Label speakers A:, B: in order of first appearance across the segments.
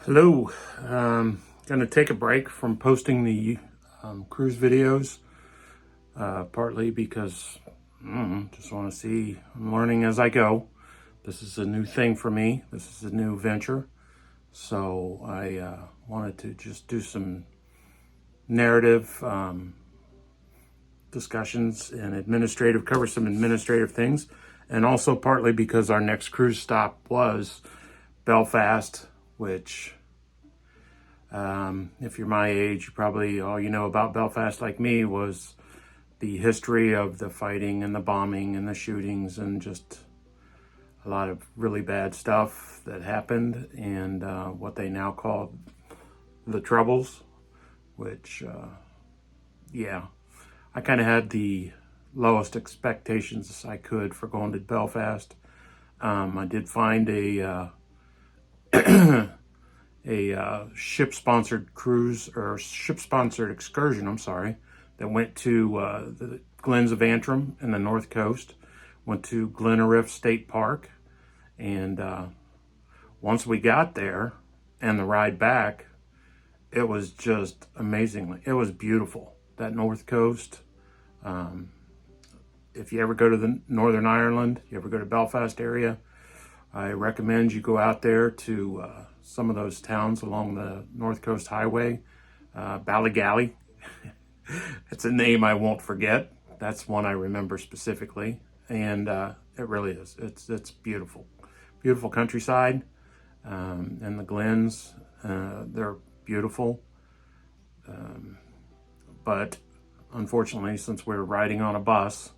A: Hello. Going to take a break from posting the cruise videos, partly because just want to see, I'm learning as I go. This is a new thing for me. This is a new venture. So I wanted to just do some narrative discussions and cover some administrative things. And also partly because our next cruise stop was Belfast, which if you're my age, probably all you know about Belfast, like me, was the history of the fighting and the bombing and the shootings and just a lot of really bad stuff that happened, and what they now call the Troubles, which, yeah, I kind of had the lowest expectations I could for going to Belfast. I did find a ship-sponsored cruise, or ship-sponsored excursion, I'm sorry, that went to the Glens of Antrim in the North Coast, went to Glenariff State Park, and once we got there and the ride back, it was just it was beautiful, that North Coast. If you ever go to the Northern Ireland, you ever go to Belfast area, I recommend you go out there to some of those towns along the North Coast Highway. Ballygally, it's a name I won't forget. That's one I remember specifically, and it really is. It's beautiful, beautiful countryside, and the Glens. They're beautiful, but unfortunately, since we were riding on a bus,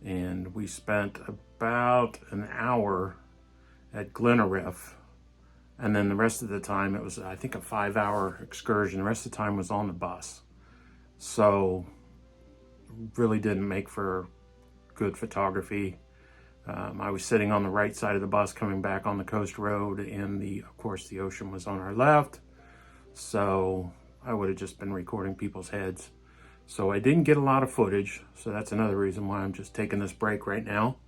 A: and we spent about an hour at Glenariff, and then the rest of the time it was, I think, a 5-hour excursion. The rest of the time was on the bus, so really didn't make for good photography. I was sitting on the right side of the bus coming back on the coast road, and of course the ocean was on our left, so I would have just been recording people's heads. So I didn't get a lot of footage, so that's another reason why I'm just taking this break right now.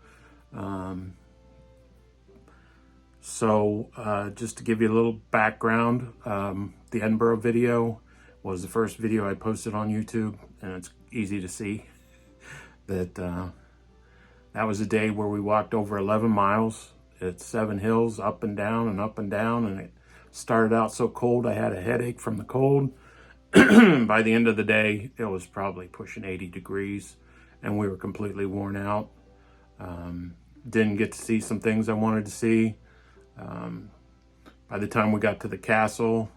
A: Just to give you a little background, the Edinburgh video was the first video I posted on YouTube, and it's easy to see that that was a day where we walked over 11 miles. It's 7 hills, up and down and up and down, and it started out so cold I had a headache from the cold. By the end of the day, it was probably pushing 80 degrees, and we were completely worn out. Didn't get to see some things I wanted to see. By the time we got to the castle,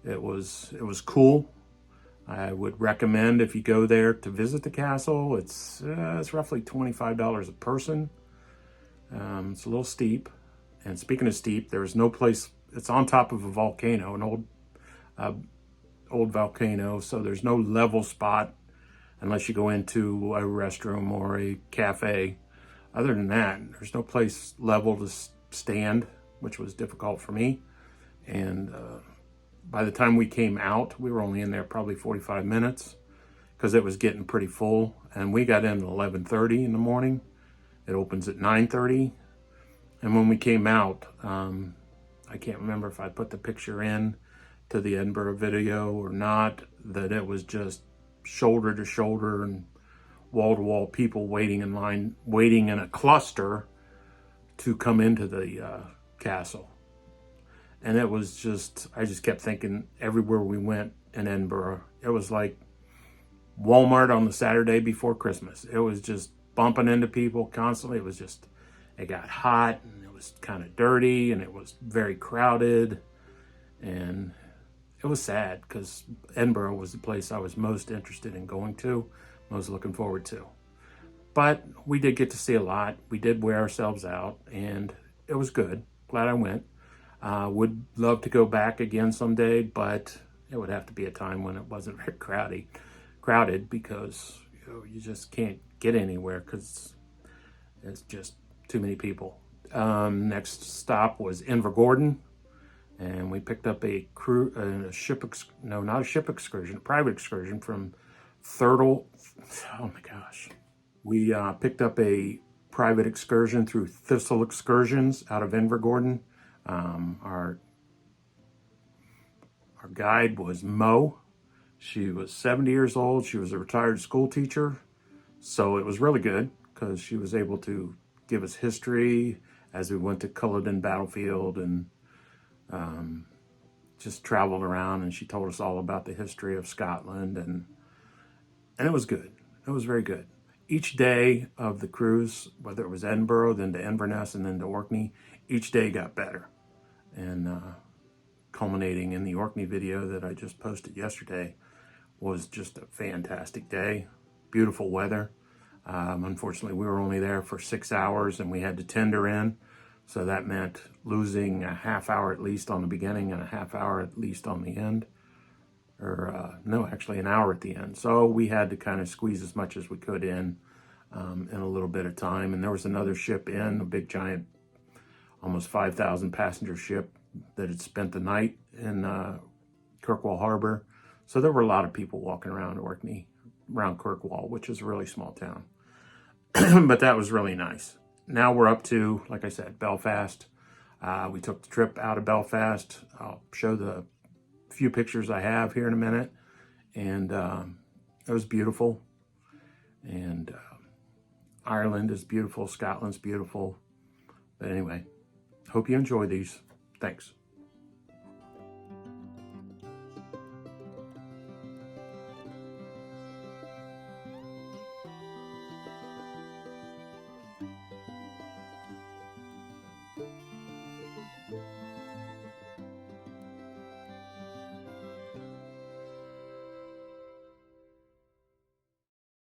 A: it was cool. I would recommend, if you go there to visit the castle, it's roughly $25 a person. It's a little steep. And speaking of steep, there's no place. It's on top of a volcano, an old volcano, so there's no level spot unless you go into a restroom or a cafe. Other than that, there's no place level to stand, which was difficult for me. And by the time we came out, we were only in there probably 45 minutes because it was getting pretty full. And we got in at 11:30 in the morning. It opens at 9:30. And when we came out, I can't remember if I put the picture in to the Edinburgh video or not, that it was just shoulder to shoulder and wall to wall people waiting in line, waiting in a cluster to come into the castle. And it was just, I just kept thinking everywhere we went in Edinburgh, it was like Walmart on the Saturday before Christmas. It was just bumping into people constantly. It got hot, and it was kind of dirty, and it was very crowded, and it was sad because Edinburgh was the place I was most interested in going to, most looking forward to. But we did get to see a lot. We did wear ourselves out, and it was good. Glad I went. Would love to go back again someday, but it would have to be a time when it wasn't very crowded, because you just can't get anywhere because it's just too many people. Next stop was Invergordon, and we picked up a private excursion from Thurtle. Oh my gosh. We picked up a private excursion through Thistle Excursions out of Invergordon. Our Our guide was Mo. She was 70 years old. She was a retired school teacher. So it was really good because she was able to give us history as we went to Culloden Battlefield and just traveled around, and she told us all about the history of Scotland, and it was good. It was very good. Each day of the cruise, whether it was Edinburgh, then to Inverness, and then to Orkney, each day got better. And culminating in the Orkney video that I just posted yesterday was just a fantastic day. Beautiful weather. Unfortunately, we were only there for 6 hours and we had to tender in. So that meant losing a half hour at least on the beginning and a half hour at least on the end. Or no, actually an hour at the end. So we had to kind of squeeze as much as we could in a little bit of time. And there was another ship in, a big giant, almost 5,000 passenger ship that had spent the night in Kirkwall Harbor. So there were a lot of people walking around Orkney, around Kirkwall, which is a really small town. But that was really nice. Now we're up to, like I said, Belfast. We took the trip out of Belfast. I'll show the few pictures I have here in a minute. And it was beautiful. And Ireland is beautiful. Scotland's beautiful. But anyway, hope you enjoy these. Thanks.